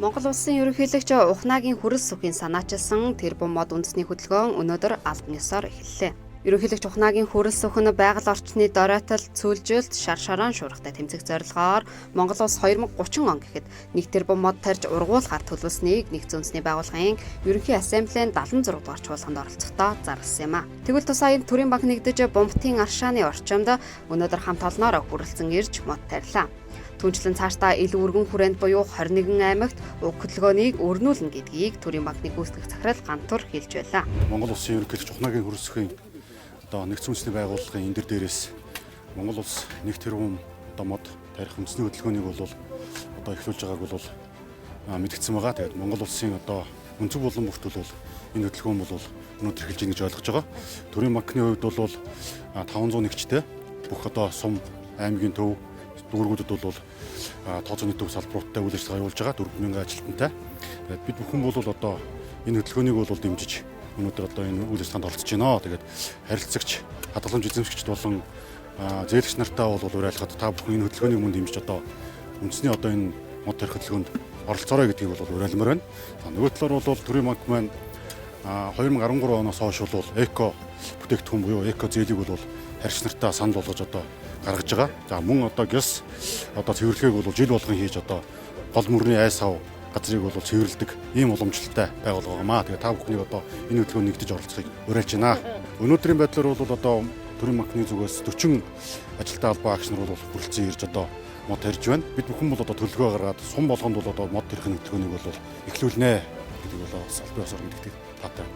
Монгол улсын ерөнхийлөгч Ухнагийн хүрэл сүхийн санаачилсан тэрбум мод үндэсний хөдөлгөөн өнөөдөр албан ёсоор эхэллээ. Ерөнхийлөгч Ухнагийн хүрэл сүх нь байгаль орчны доройтол, цүүлжилт, шар шараан шуурхтай тэмцэх зорилгоор Монгол улс 2030 он гэхэд 1 тэрбум мод тарьж ургуулгаар төлөвлөснийг Нэгдсэн үндэсний байгууллагын ерөнхий ассамблеийн 76 дугаар чуулганд оролцохдоо зарласан юм а. Тэгвэл тусаа энэ төрийн банк нэгдэж Бомбтын аршааны орчимд өнөөдөр хамт олноороо хүрэлцэн ирж мод тарьлаа. Түүнчлэн цаашдаа илүү өргөн хүрээнд буюу 21 аймагт уг хөдөлгөөнийг өрнүүлнэ гэдгийг төрийн банкны гүйцэтгэх захирал Гантур хэлж байлаа. Монгол улсын ерөнхийлөгч Ухнагийн хүрэл сүхийн Нэгдсэн үндэсний байгууллагын энэ дээрээс Монгол улс 1 тэрбум мод тарих үндэсний хөдөлгөөнийг эхлүүлж байгааг бол мэдгдсэн байгаа. Тэгээд Монгол улсын өнцөг булан бүртэл энэ хөдөлгөөн бол өнөөдөр эхэлж байгаа гэж ойлгож байгаа. Төрийн банкны хувьд бол 500 нэгжтэй бүх сум аймгийн төв дүүргүүдэд бол тооцооны төв салбаруудтай үйл ажиллагаа явуулж байгаа 4000 ажилтнтай. Тэгээд бид бүхэн бол энэ хөдөлгөөнийг бол дэмжиж өнөөдөр энэ үйл ажиллагаанд оролцож байна. Тэгээд харилцагч, хадгаламж эзэмшигчд болон зээлэгч нартаа бол уриалгад та бүхэн энэ хөдөлгөөнийг мөн дэмжиж үндэсний энэ мод тарих хөдөлгөөнд оролцоорой гэдгийг бол уриалмаар байна. Нөгөө талаар бол төрийн банк маань 2013 оноос хойш бол эко бүтээгдэхүүн буюу эко зээлийг бол харьцч нартаа санал болгож гаргаж байгаа. За мөн ГЭС цэвэрлэгийг бол жил болгон хийж гол мөрний айс хав газрыг бол цэвэрлэдэг ийм уламжлалтай байгуулга байгаамаа. Тэгээ та бүхнийг энэ хөдөлгөөнд нэгдэж оролцохыг уриалж байна. Өнөөдрийн байдлаар бол төрийн банкны зүгээс 40 ажилтны албан агч нар бол хүрэлцэн ирж мод тарьж байна. Бид бүхэн бол төлөвлөгөө гаргаад сум болгонд бол мод тарих хөдөлгөөнийг бол эхлүүлнэ гэдэг бол албан ёсоор мэддэг таатай.